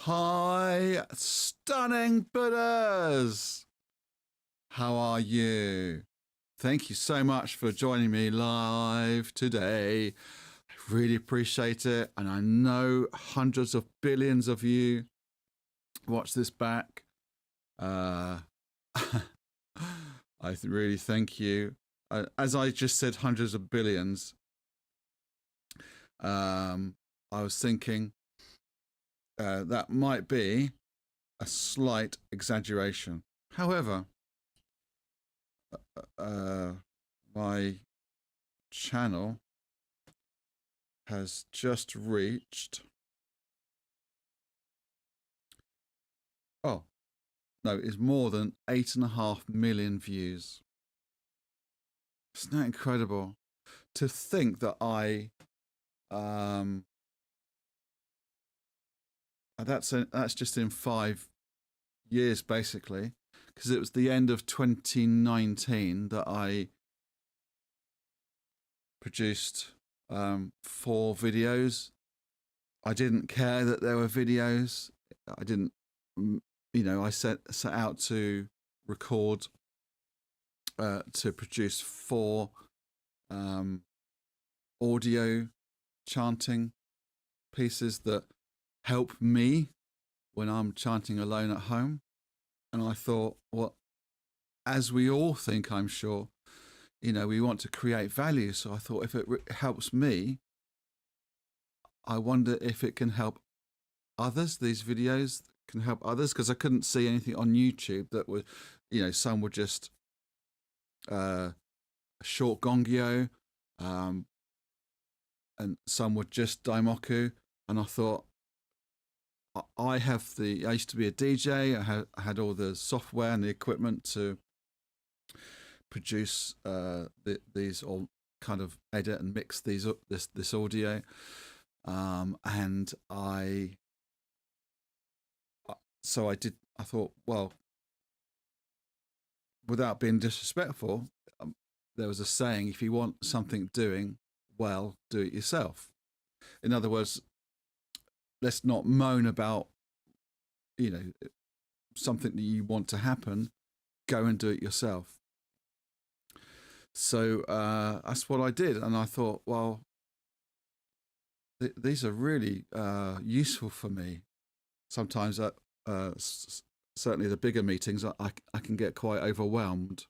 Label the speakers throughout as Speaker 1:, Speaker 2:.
Speaker 1: Hi, stunning Buddhas! How are you? Thank you so much for joining me live today. I really appreciate it. And I know hundreds of billions of you watch this back. I really thank you. As I just said, hundreds of billions. I was thinking that might be a slight exaggeration. However, my channel has just reached, it's more than 8.5 million views. Isn't that incredible? To think that that's just in 5 years, basically, because it was the end of 2019 that I produced 4 videos. I didn't care that there were videos. I didn't, I set out to record, to produce 4 audio chanting pieces that help me when I'm chanting alone at home. And I thought, well, as we all think, I'm sure, we want to create value. So I thought, if it helps me, I wonder if it can help others. These videos can help others, because I couldn't see anything on YouTube that would, some were just a short Gongyo, and some were just Daimoku. And I thought, I used to be a DJ. I had all the software and the equipment to produce these, or kind of edit and mix this audio. And I thought, well, without being disrespectful, there was a saying, if you want something doing well, do it yourself. In other words, let's not moan about, something that you want to happen. Go and do it yourself. So that's what I did. And I thought, well, these are really useful for me. Sometimes, certainly the bigger meetings, I can get quite overwhelmed.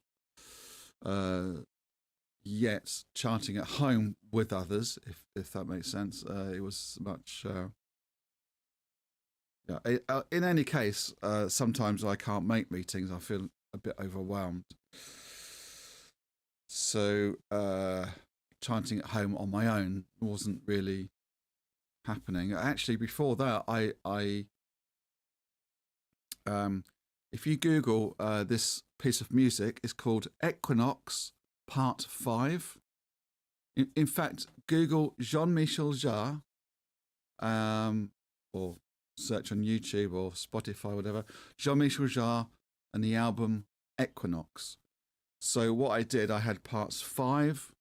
Speaker 1: Yet chanting at home with others, if that makes sense, it was much... in any case, sometimes I can't make meetings. I feel a bit overwhelmed. So chanting at home on my own wasn't really happening. Actually, before that, if you Google this piece of music, it's called Equinox Part 5. In fact, Google Jean-Michel Jarre, or search on YouTube or Spotify, whatever, Jean-Michel Jarre and the album Equinox. So what I did, I had parts 5,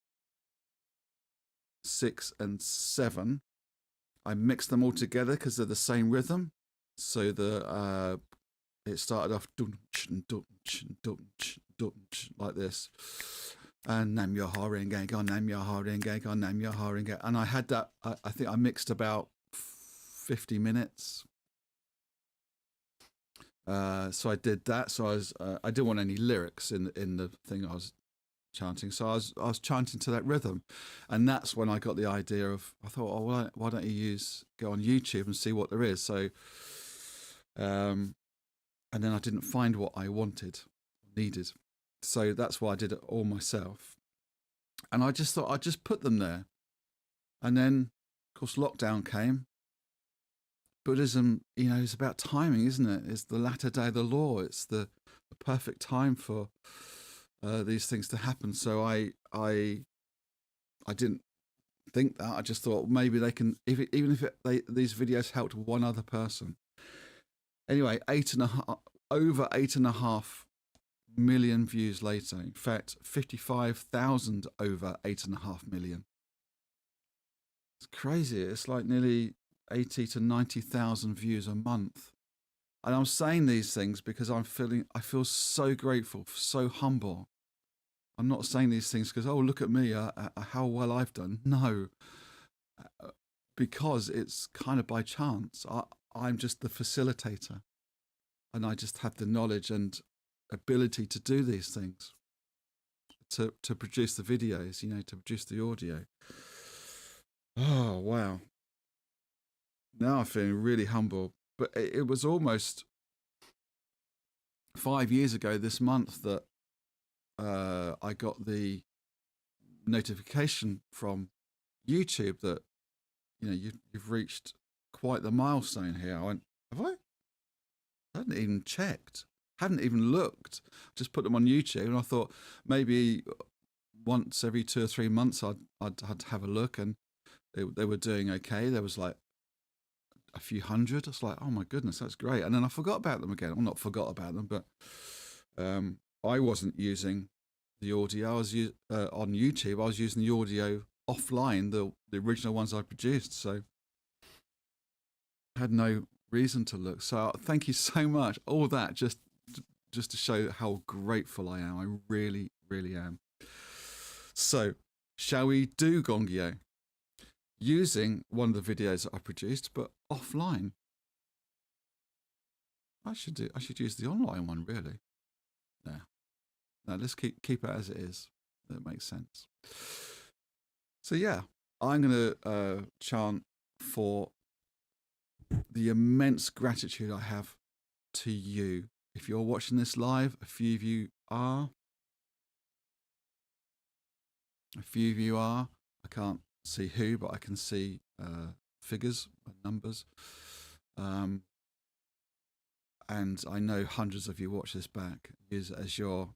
Speaker 1: 6, and 7. I mixed them all together because they're the same rhythm. So it started off like this, and Nam Myoho Renge Kyo, Nam Myoho Renge Kyo, Nam Myoho Renge Kyo. And I had that. I think I mixed about 50 minutes. So I did that. So I didn't want any lyrics in the thing I was chanting. So I was chanting to that rhythm, and that's when I got the idea of, I thought, oh, why don't you go on YouTube and see what there is? So, and then I didn't find what I needed. So that's why I did it all myself. And I just thought I'd just put them there. And then, of course, lockdown came. Buddhism, is about timing, isn't it? It's the latter day of the law. It's the perfect time for these things to happen. So I didn't think that. I just thought maybe they can, even if these videos helped one other person. Anyway, over 8.5 million views later. In fact, 55,000 over 8.5 million. It's crazy. It's like nearly 80 to 90,000 views a month. And I'm saying these things because I feel so grateful, so humble. I'm not saying these things because, oh, look at me, how well I've done. No, because it's kind of by chance. I'm just the facilitator, and I just have the knowledge and ability to do these things, to produce the videos, to produce the audio. Oh, wow. Now I'm feeling really humble. But it was almost 5 years ago this month that I got the notification from YouTube that, you've reached quite the milestone here. I went, have I? I hadn't even checked, hadn't even looked. Just put them on YouTube, and I thought maybe once every 2 or 3 months I'd have a look, and they were doing okay. There was like a few hundred. I was like, oh my goodness, that's great. And then I forgot about them again. Well, not forgot about them, but I wasn't using the audio. I was on YouTube. I was using the audio offline, the original ones I produced. So I had no reason to look. So thank you so much. All that just to show how grateful I am. I really, really am. So shall we do Gongyo? Using one of the videos that I produced, but offline. I should use the online one, really. No, let's keep it as it is. That makes sense. So yeah, I'm going to chant for the immense gratitude I have to you. If you're watching this live, a few of you are. I can't see who, but I can see figures and numbers. And I know hundreds of you watch this back. Use it as your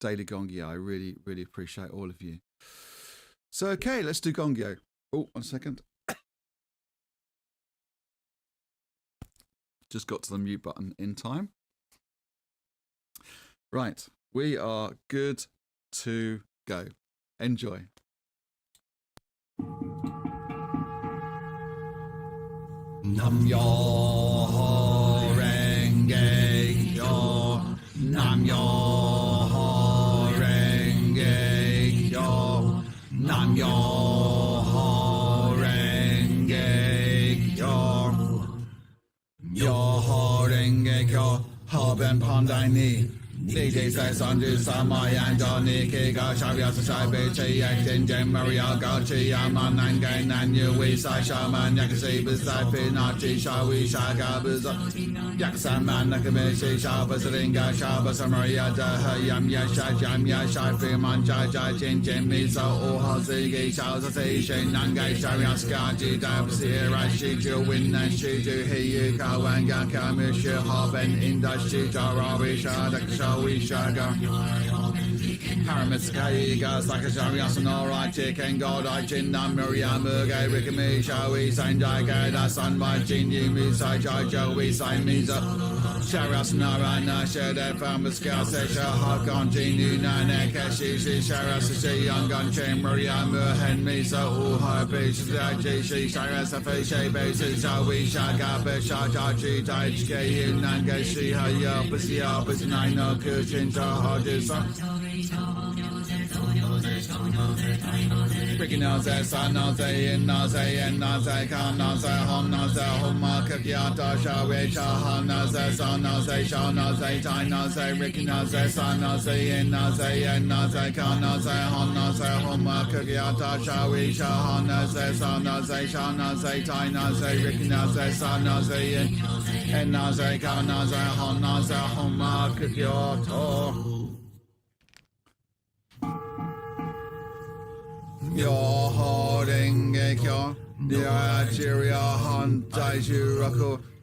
Speaker 1: daily Gongyo. I really, really appreciate all of you. So, okay, let's do Gongyo. Oh, 1 second. Just got to the mute button in time. Right, we are good to go. Enjoy. Nam Myoho Renge Kyo. Nam Myoho Renge Kyo. Nam Myoho Renge Kyo. Myoho Renge Kyo. Haben Pandai Ni. Ni Sai San Du Sama Yan Do Ni Ki Ga Sha Bia Sa Bei Che Yak Tin Jen Maria Ga Chi Ya Man Nan Gai Nan Yu Wei Sai Sha Man Yak Si Bu Sai Pi Na Chi Sha Wei Sha Ga Bu Za Yak San Man Nak Me Si Sha Ba Sa Ring Ga Sha Ba Sa Maria Da Ha Yam Ya Sha Jam Ya Sha Fi Man Cha Cha Jin Jin Mi Sa O Ha Si Gi Sha Sa Si Shin Nan Gai Sha Ya Ska Ji Da Bu Si Ra Shi Ju Win Nan Shi Ju He Yu Ka Wan Ga Ka Mi Shi Ha Ben In Da Shi Ja Ra Wei Sha Da Sha Wei Sha Ga Paramitsukai Ga Sakasham Yasanora Chicken God I Chin Nam Miriam Murgay Rikami Shawi Sanjai Gada San Mai Jin Yumi Sai Jai Joey Sai Miza Sharas Narana Shada Famaska Sesha Hakan Jinu Nana Kashi Sharas Shi Yangan Chain Miriam Murhen Misa Uha Bish Shi Sharas Afe She Basis Shawi Shaga Besha Jaji Tai Chike Nanga Shi Haya Basia Basinai no Kushin Jahajisa Ricky Naze, San Naze, In Naze, En Naze, Kan Naze, Hom Naze, Homa Kakyata, Shawe, Shaha Naze, San Naze, Shah Naze, Tai Naze, Ricky Naze, San Naze, In Naze, En Naze, Kan Naze, Hom Naze, Homa Kakyata, Shawe, Shaha Naze, San Naze, Shah Naze, Tai Naze, Ricky Naze, San Naze, En Naze, Kan Naze, Hom Naze, Homa Kakyata. Myoho Renge Kyo. Nichiren Daishonin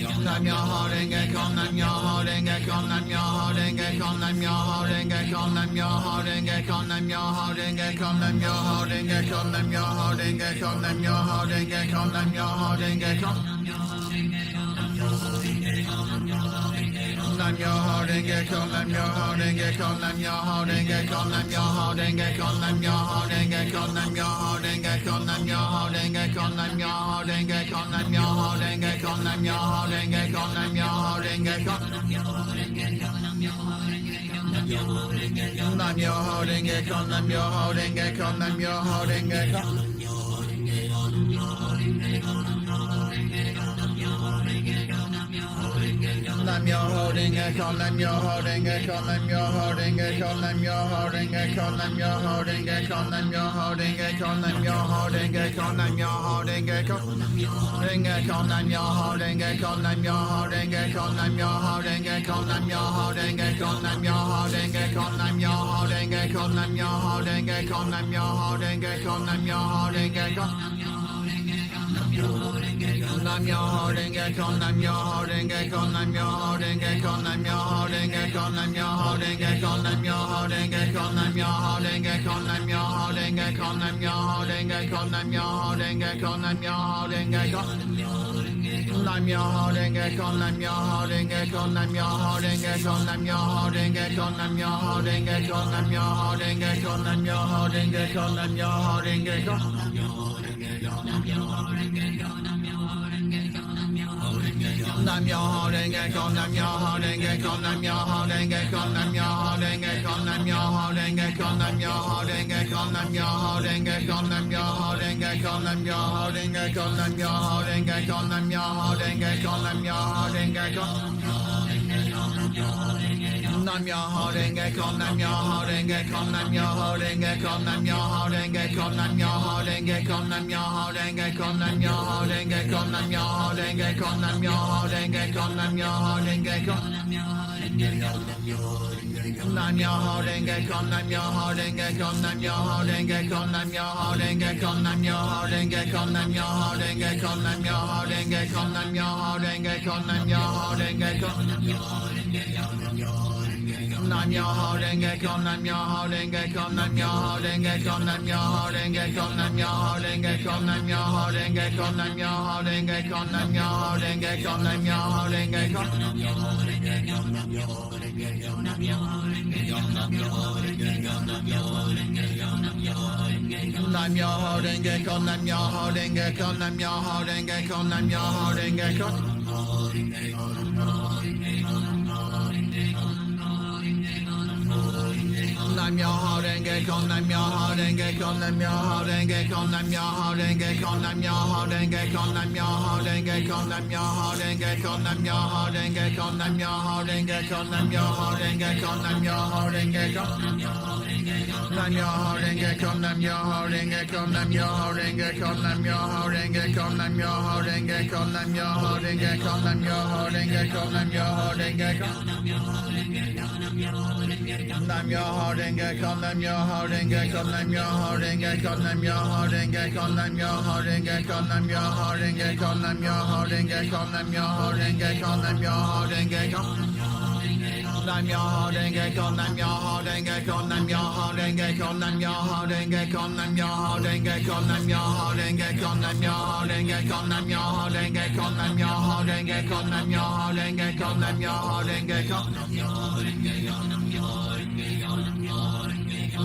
Speaker 1: Nam Myoho Renge Kyo, Nam Myoho Renge Kyo, Nam Myoho Renge Kyo, Nam Myoho Renge Kyo, Nam Myoho Renge Kyo, Nam Myoho Renge Kyo, Nam Myoho Renge Kyo, Nam Myoho Renge Kyo, Nam Myoho Renge Kyo, Nam Myoho Renge Kyo. Nam Myoho Renge Kyo, Nam Myoho Renge Kyo, Nam Myoho Renge Kyo, Nam Myoho Renge Kyo, Nam Myoho Renge Kyo, Nam Myoho Renge Kyo, Nam Myoho Renge Kyo, Nam Myoho Renge Kyo, Nam Myoho Renge Kyo, Nam Myoho Renge Kyo, Nam Myoho Renge Kyo. Nam Myoho Renge Kyo, Nam Myoho Renge Kyo, Nam Myoho Renge Kyo. Nam Myoho Renge Kyo, Nam Myoho Renge Kyo, Nam Myoho Renge Kyo, Nam Myoho Renge Kyo, Nam Myoho Renge Kyo, Nam Myoho Renge Kyo, Nam Myoho Renge Kyo, Nam Myoho Renge Kyo, Renge Kyo, Nam Myoho Renge Kyo, Nam Myoho Renge Kyo, Nam Myoho Renge Kyo, Nam Myoho Renge Kyo, Nam Myoho Renge Kyo, Nam Myoho Renge Kyo, Nam Myoho Renge Kyo, Nam Myoho Renge Kyo, Nam Myoho Renge Kyo. Nam Myoho Renge Kyo, Nam Myoho Renge Kyo, Nam Myoho Renge Kyo, Nam Myoho Renge Kyo, Nam Myoho Renge Kyo, Nam Myoho Renge Kyo, Nam Myoho Renge Kyo, Nam Myoho Renge Kyo, Nam Myoho Renge Kyo, Nam Myoho Renge Kyo, Nam Myoho Renge Kyo. Nam Myoho Renge Kyo, Nam Myoho Renge Kyo, Nam Myoho Renge Kyo, Nam Myoho Renge Kyo, Nam Myoho Renge Kyo, Nam Myoho Renge Kyo, Nam Myoho Renge Kyo, Nam Myoho Renge Kyo. Nam Myoho Renge Kyo, Nam Myoho Renge Kyo, Nam Myoho Renge Kyo, Nam Myoho Renge Kyo, Nam Myoho Renge Kyo, Nam Myoho Renge Kyo, Nam Myoho Renge Kyo, Nam Myoho Renge Kyo, Nam Myoho Renge Kyo, Nam Myoho Renge Kyo, Nam Myoho Renge Kyo, Nam Myoho Renge Kyo. Nam Myoho Renge Kyo, Nam Myoho Renge Kyo, Nam Myoho Renge Kyo, Nam Myoho Renge Kyo, Nam Myoho Renge Kyo, Nam Myoho Renge Kyo, Nam Myoho Renge Kyo, Nam Myoho Renge Kyo, Nam Myoho Renge Kyo, Nam Myoho Renge Kyo. Nam Myoho Renge Kyo, Nam Myoho Renge Kyo, Nam Myoho Renge Kyo, Nam Myoho Renge Kyo, Nam Myoho Renge Kyo, Nam Myoho Renge Kyo, Nam Myoho Renge Kyo, Nam Myoho Renge Kyo, Nam Myoho Renge Kyo. Nam Myoho Renge Kyo, Nam Myoho Renge Kyo, Nam Myoho Renge Kyo, Nam Myoho Renge Kyo, Nam Myoho Renge Kyo, Nam Myoho Renge Kyo, Nam Myoho Renge Kyo, Nam Myoho Renge Kyo, Nam Myoho Renge Kyo. Nam Myoho Renge Kyo, Nam Myoho Renge Kyo, Nam Myoho Renge Kyo, Nam Myoho Renge Kyo. Nam Myoho Renge Kyo, Nam Myoho Renge Kyo, Nam Myoho Renge Kyo, Nam Myoho Renge Kyo, Nam Myoho Renge Kyo, Nam Myoho Renge Kyo, Nam Myoho Renge Kyo, Nam Myoho Renge Kyo, Nam Myoho Renge Kyo, Nam Myoho Renge Kyo, Nam Myoho Renge Kyo. Nam Myoho Renge Kyo, Nam Myoho Renge Kyo, Nam Myoho Renge Kyo, Nam Myoho Renge Kyo, Nam Myoho Renge Kyo, Nam Myoho Renge Kyo, Nam Myoho Renge Kyo, Nam Myoho Renge Kyo. Nam Myoho Renge Kyo, Nam Myoho Renge Kyo, Nam Myoho Renge Kyo, Nam Myoho Renge Kyo, Nam Myoho Renge Kyo, Nam Myoho Renge Kyo, Nam Myoho Renge Kyo, Nam Myoho Renge Kyo, Nam Myoho Renge Kyo. Nam Myoho Renge Kyo, Nam Myoho Renge Kyo, Nam Myoho Renge Kyo, Nam Myoho Renge Kyo, Nam Myoho Renge Kyo, Nam Myoho Renge Kyo, Nam Myoho Renge Kyo, Nam Myoho Renge Kyo, Nam Myoho Renge Kyo, Nam Myoho Renge Kyo, Nam Myoho Renge Kyo.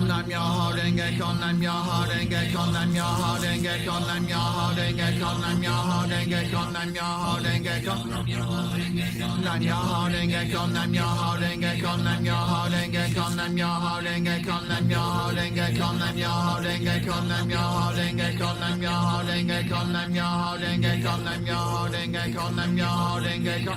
Speaker 1: Nam Myoho Renge Kyo, Nam Myoho Renge Kyo, Nam Myoho Renge Kyo, Nam Myoho Renge Kyo, Nam Myoho Renge Kyo, Nam Myoho Renge Kyo. Nam Myoho Renge Kyo, Nam Myoho Renge Kyo, Nam Myoho Renge Kyo, Nam Myoho Renge Kyo, Nam Myoho Renge Kyo, Nam Myoho Renge Kyo, Nam Myoho Renge Kyo, Nam Myoho Renge Kyo, Nam Myoho Renge Kyo, Nam Myoho Renge Kyo, Nam Myoho Renge Kyo.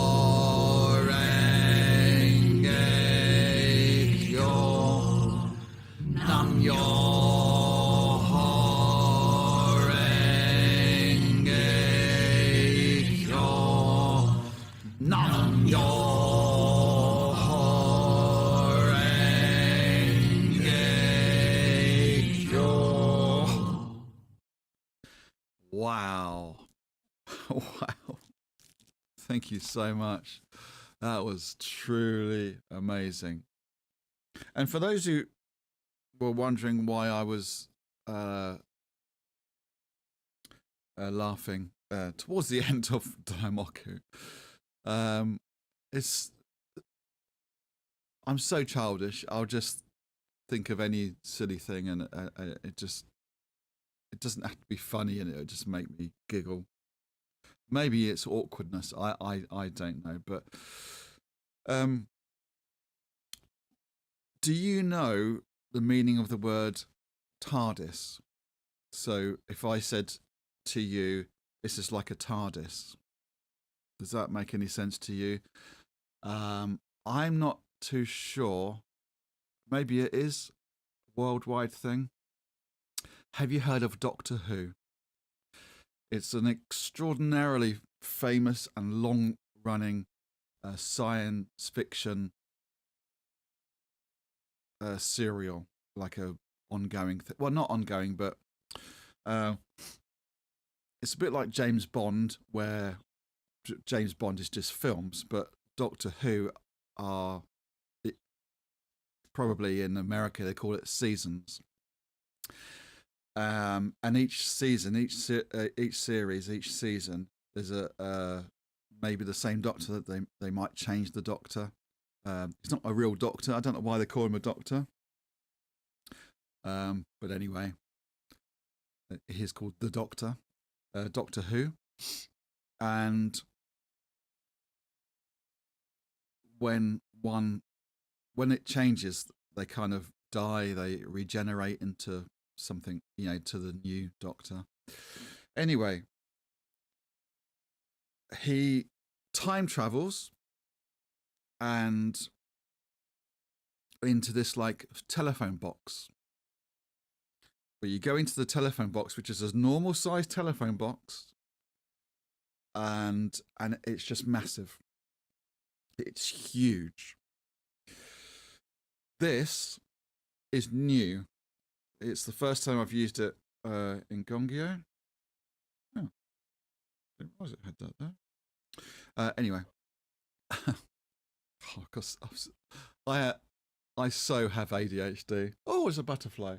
Speaker 1: Wow. Wow. Thank you so much. That was truly amazing. And for those who were wondering why I was laughing towards the end of Daimoku, I'm so childish. I'll just think of any silly thing, and it doesn't have to be funny, and it'll just make me giggle. Maybe it's awkwardness. I don't know. But do you know the meaning of the word TARDIS? So if I said to you, this is like a TARDIS, does that make any sense to you? I'm not too sure. Maybe it is a worldwide thing. Have you heard of Doctor Who? It's an extraordinarily famous and long-running science fiction serial, like a ongoing thing. Well, not ongoing, but it's a bit like James Bond, where James Bond is just films, but Doctor Who are probably in America they call it seasons. And each season, each series, each season, there's a maybe the same doctor that they might change the doctor. He's not a real doctor. I don't know why they call him a doctor. But anyway, he's called the Doctor, Doctor Who, and when it changes, they kind of die. They regenerate into something, to the new Doctor. Anyway, he time travels and into this like telephone box. But you go into the telephone box, which is a normal sized telephone box, and it's just massive. It's huge. This is new. It's the first time I've used it in Gongyo. Oh, didn't realize it had that there. Anyway, because I so have ADHD. Oh, it's a butterfly.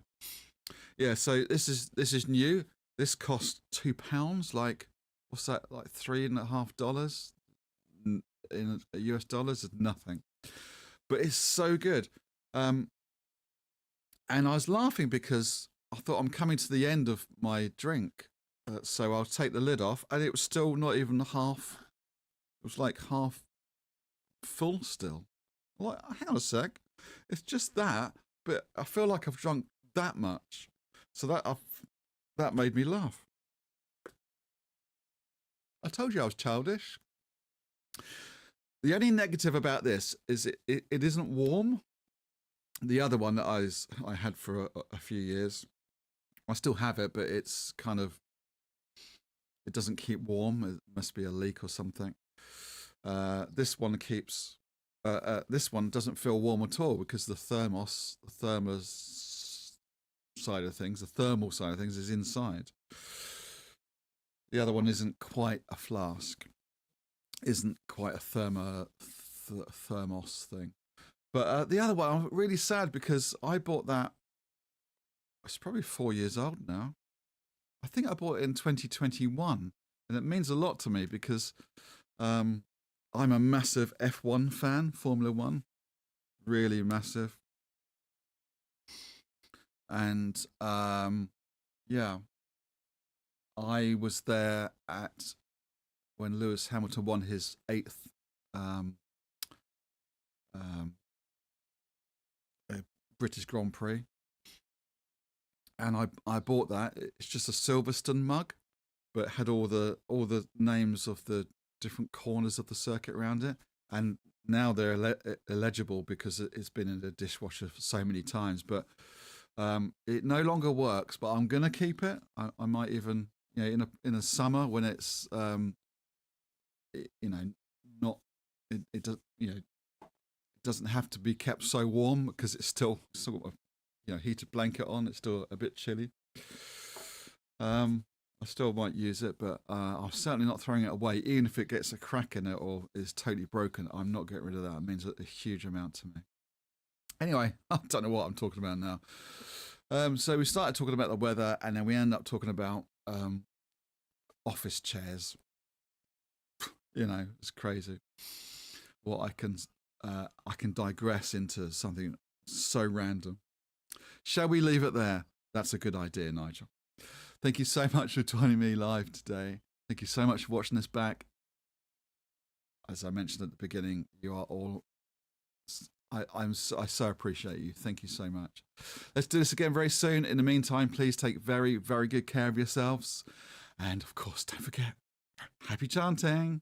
Speaker 1: Yeah, so this is new. This cost £2. Like, what's that? Like $3.50 in US dollars is nothing. But it's so good. And I was laughing because I thought I'm coming to the end of my drink, so I'll take the lid off, and it was still not even half. It was like half full still. I'm like, hang on a sec, it's just that, but I feel like I've drunk that much, so that made me laugh. I told you I was childish. The only negative about this is it isn't warm. The other one that I had for a few years, I still have it, but it's kind of, it doesn't keep warm. It must be a leak or something. This one keeps, this one doesn't feel warm at all because the thermal side of things is inside. The other one isn't quite a flask, isn't quite a thermos thing. But the other one, I'm really sad because I bought that. It's probably 4 years old now. I think I bought it in 2021, and it means a lot to me because I'm a massive F1 fan, Formula One, really massive. And yeah, I was there when Lewis Hamilton won his 8th British Grand Prix, and I bought that. It's just a Silverstone mug, but it had all the names of the different corners of the circuit around it, and now they're illegible because it's been in the dishwasher for so many times. But it no longer works. But I'm gonna keep it. I might even, in the summer when it's not it does doesn't have to be kept so warm because it's still sort of heated blanket on. It's still a bit chilly. I still might use it, but I'm certainly not throwing it away. Even if it gets a crack in it or is totally broken, I'm not getting rid of that. It means a huge amount to me. Anyway, I don't know what I'm talking about now. So we started talking about the weather, and then we end up talking about office chairs. You know, it's crazy what I can digress into something so random. Shall we leave it there? That's a good idea, Nigel. Thank you so much for joining me live today. Thank you so much for watching this back. As I mentioned at the beginning, you are all, I so appreciate you. Thank you so much. Let's do this again very soon. In the meantime, please take very, very good care of yourselves. And of course, don't forget, happy chanting.